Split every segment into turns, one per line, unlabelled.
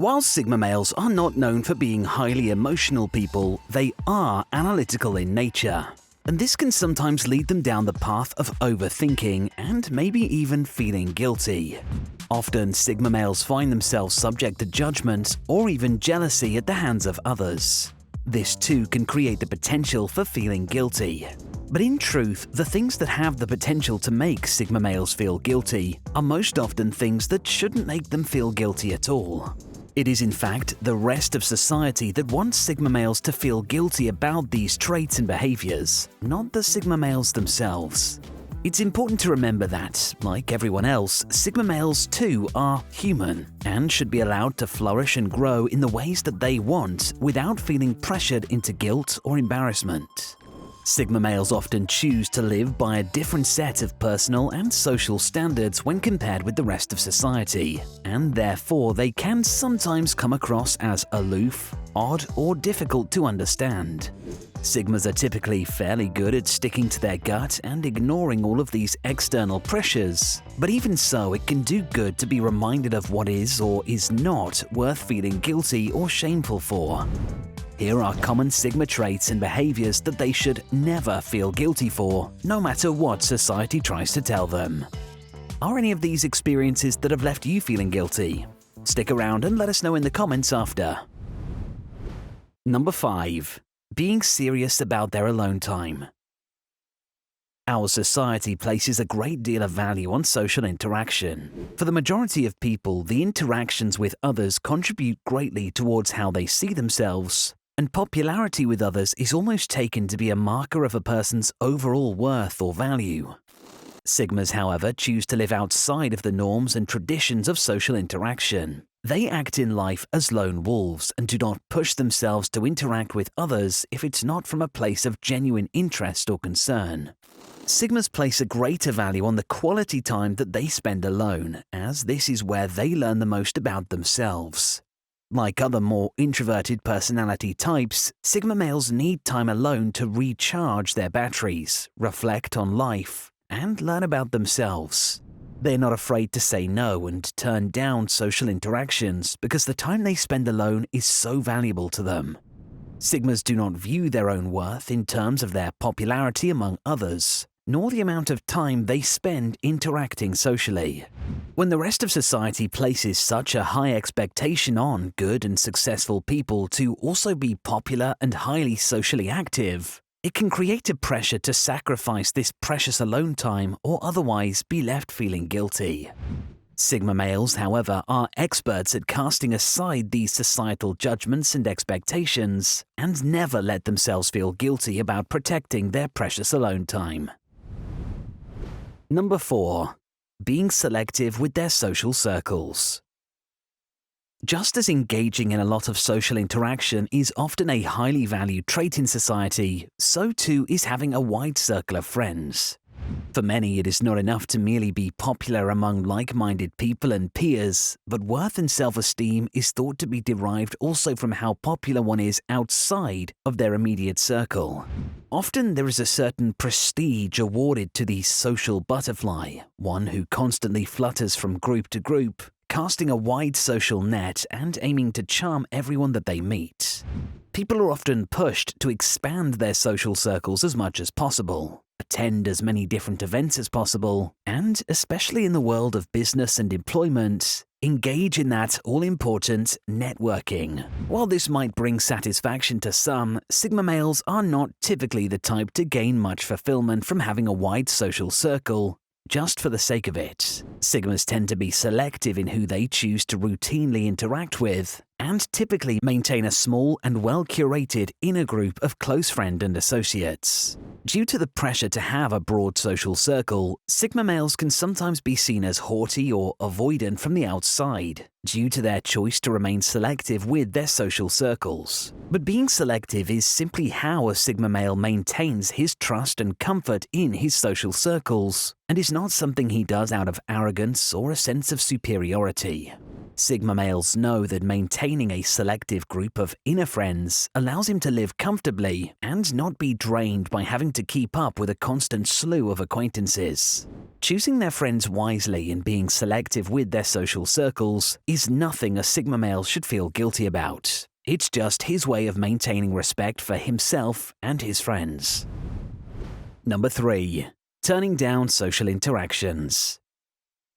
While Sigma males are not known for being highly emotional people, they are analytical in nature. And this can sometimes lead them down the path of overthinking and maybe even feeling guilty. Often, Sigma males find themselves subject to judgment or even jealousy at the hands of others. This too can create the potential for feeling guilty. But in truth, the things that have the potential to make Sigma males feel guilty are most often things that shouldn't make them feel guilty at all. It is in fact the rest of society that wants Sigma males to feel guilty about these traits and behaviors, not the Sigma males themselves. It's important to remember that, like everyone else, Sigma males too are human and should be allowed to flourish and grow in the ways that they want without feeling pressured into guilt or embarrassment. Sigma males often choose to live by a different set of personal and social standards when compared with the rest of society, and therefore they can sometimes come across as aloof, odd, or difficult to understand. Sigmas are typically fairly good at sticking to their gut and ignoring all of these external pressures, but even so, it can do good to be reminded of what is or is not worth feeling guilty or shameful for. Here are common Sigma traits and behaviors that they should never feel guilty for, no matter what society tries to tell them. Are any of these experiences that have left you feeling guilty? Stick around and let us know in the comments after. Number 5. Being serious about their alone time. Our society places a great deal of value on social interaction. For the majority of people, the interactions with others contribute greatly towards how they see themselves, and popularity with others is almost taken to be a marker of a person's overall worth or value. Sigmas, however, choose to live outside of the norms and traditions of social interaction. They act in life as lone wolves and do not push themselves to interact with others if it's not from a place of genuine interest or concern. Sigmas place a greater value on the quality time that they spend alone, as this is where they learn the most about themselves. Like other more introverted personality types, Sigma males need time alone to recharge their batteries, reflect on life, and learn about themselves. They're not afraid to say no and turn down social interactions because the time they spend alone is so valuable to them. Sigmas do not view their own worth in terms of their popularity among others, nor the amount of time they spend interacting socially. When the rest of society places such a high expectation on good and successful people to also be popular and highly socially active, it can create a pressure to sacrifice this precious alone time or otherwise be left feeling guilty. Sigma males, however, are experts at casting aside these societal judgments and expectations and never let themselves feel guilty about protecting their precious alone time. Number 4. Being selective with their social circles. Just as engaging in a lot of social interaction is often a highly valued trait in society, so too is having a wide circle of friends. For many, it is not enough to merely be popular among like-minded people and peers, but worth and self-esteem is thought to be derived also from how popular one is outside of their immediate circle. Often there is a certain prestige awarded to the social butterfly, one who constantly flutters from group to group, casting a wide social net and aiming to charm everyone that they meet. People are often pushed to expand their social circles as much as possible, attend as many different events as possible, and, especially in the world of business and employment, engage in that all-important networking. While this might bring satisfaction to some, Sigma males are not typically the type to gain much fulfillment from having a wide social circle just for the sake of it. Sigmas tend to be selective in who they choose to routinely interact with, and typically maintain a small and well-curated inner group of close friends and associates. Due to the pressure to have a broad social circle, Sigma males can sometimes be seen as haughty or avoidant from the outside, due to their choice to remain selective with their social circles. But being selective is simply how a Sigma male maintains his trust and comfort in his social circles, and is not something he does out of arrogance or a sense of superiority. Sigma males know that maintaining a selective group of inner friends allows him to live comfortably and not be drained by having to keep up with a constant slew of acquaintances. Choosing their friends wisely and being selective with their social circles is nothing a Sigma male should feel guilty about. It's just his way of maintaining respect for himself and his friends. Number 3. Turning down social interactions.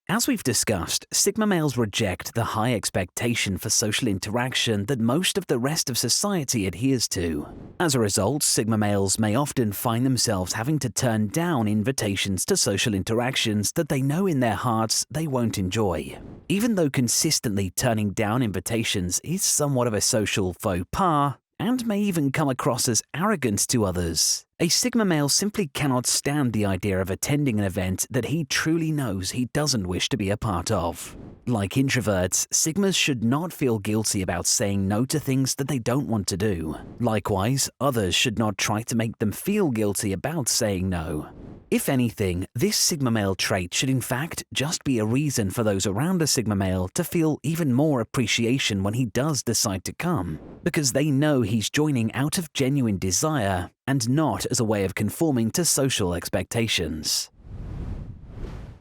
As we've discussed, Sigma males reject the high expectation for social interaction that most of the rest of society adheres to. As a result, Sigma males may often find themselves having to turn down invitations to social interactions that they know in their hearts they won't enjoy. Even though consistently turning down invitations is somewhat of a social faux pas, and may even come across as arrogant to others, a Sigma male simply cannot stand the idea of attending an event that he truly knows he doesn't wish to be a part of. Like introverts, Sigmas should not feel guilty about saying no to things that they don't want to do. Likewise, others should not try to make them feel guilty about saying no. If anything, this Sigma male trait should in fact just be a reason for those around a Sigma male to feel even more appreciation when he does decide to come, because they know he's joining out of genuine desire and not as a way of conforming to social expectations.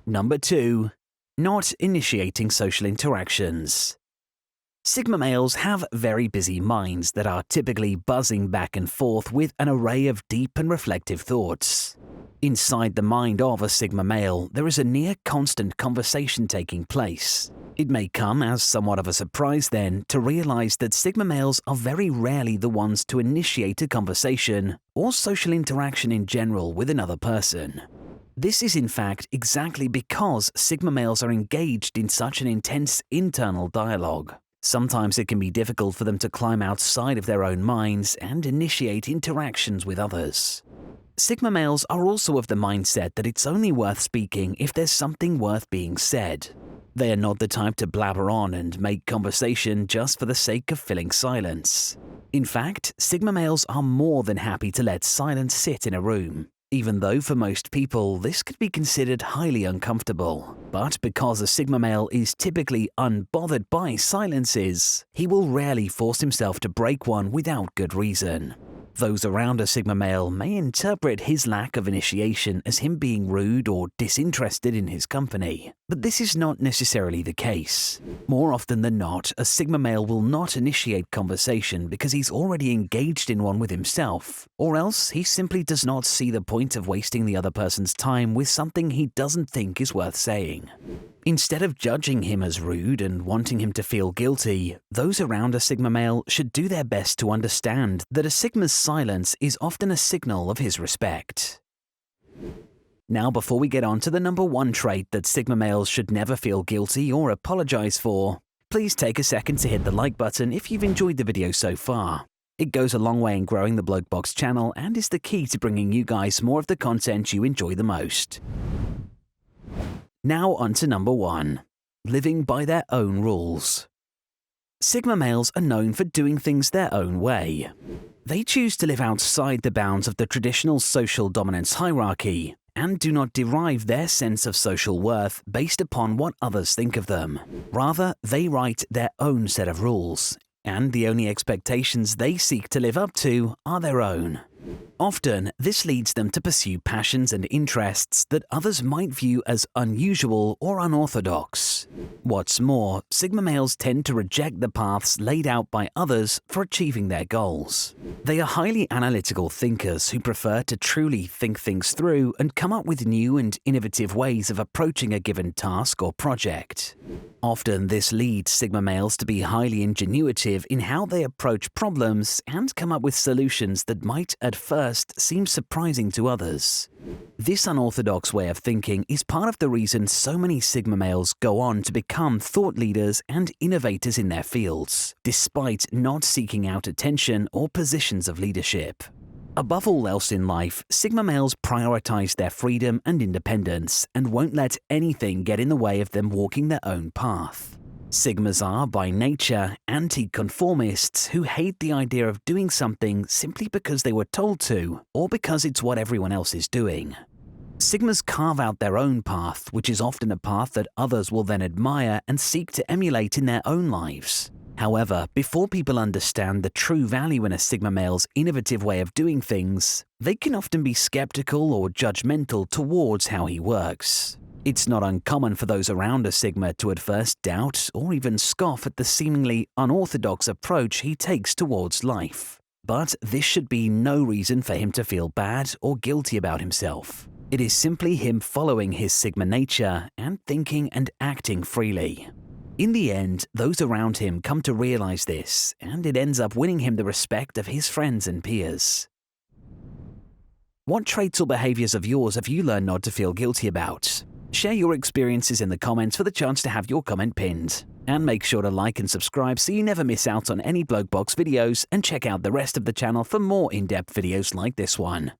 Number 2. Not initiating social interactions. Sigma males have very busy minds that are typically buzzing back and forth with an array of deep and reflective thoughts. Inside the mind of a Sigma male, there is a near constant conversation taking place. It may come as somewhat of a surprise then to realize that Sigma males are very rarely the ones to initiate a conversation or social interaction in general with another person. This is in fact exactly because Sigma males are engaged in such an intense internal dialogue. Sometimes it can be difficult for them to climb outside of their own minds and initiate interactions with others. Sigma males are also of the mindset that it's only worth speaking if there's something worth being said. They are not the type to blabber on and make conversation just for the sake of filling silence. In fact, Sigma males are more than happy to let silence sit in a room, even though for most people this could be considered highly uncomfortable. But because a Sigma male is typically unbothered by silences, he will rarely force himself to break one without good reason. Those around a Sigma male may interpret his lack of initiation as him being rude or disinterested in his company, but this is not necessarily the case. More often than not, a Sigma male will not initiate conversation because he's already engaged in one with himself, or else he simply does not see the point of wasting the other person's time with something he doesn't think is worth saying. Instead of judging him as rude and wanting him to feel guilty, those around a Sigma male should do their best to understand that a Sigma's silence is often a signal of his respect. Now, before we get on to the number 1 trait that Sigma males should never feel guilty or apologize for, please take a second to hit the like button if you've enjoyed the video so far. It goes a long way in growing the Bloke Box channel and is the key to bringing you guys more of the content you enjoy the most. Now on to number 1. Living by their own rules. Sigma males are known for doing things their own way. They choose to live outside the bounds of the traditional social dominance hierarchy and do not derive their sense of social worth based upon what others think of them. Rather, they write their own set of rules, and the only expectations they seek to live up to are their own. Often, this leads them to pursue passions and interests that others might view as unusual or unorthodox. What's more, Sigma males tend to reject the paths laid out by others for achieving their goals. They are highly analytical thinkers who prefer to truly think things through and come up with new and innovative ways of approaching a given task or project. Often, this leads Sigma males to be highly ingenuitive in how they approach problems and come up with solutions that might at first seem surprising to others. This unorthodox way of thinking is part of the reason so many Sigma males go on to become thought leaders and innovators in their fields, despite not seeking out attention or positions of leadership. Above all else in life, Sigma males prioritize their freedom and independence and won't let anything get in the way of them walking their own path. Sigmas are, by nature, anti-conformists who hate the idea of doing something simply because they were told to, or because it's what everyone else is doing. Sigmas carve out their own path, which is often a path that others will then admire and seek to emulate in their own lives. However, before people understand the true value in a Sigma male's innovative way of doing things, they can often be skeptical or judgmental towards how he works. It's not uncommon for those around a Sigma to at first doubt or even scoff at the seemingly unorthodox approach he takes towards life. But this should be no reason for him to feel bad or guilty about himself. It is simply him following his Sigma nature and thinking and acting freely. In the end, those around him come to realize this, and it ends up winning him the respect of his friends and peers. What traits or behaviors of yours have you learned not to feel guilty about? Share your experiences in the comments for the chance to have your comment pinned. And make sure to like and subscribe so you never miss out on any Bloke Box videos, and check out the rest of the channel for more in-depth videos like this one.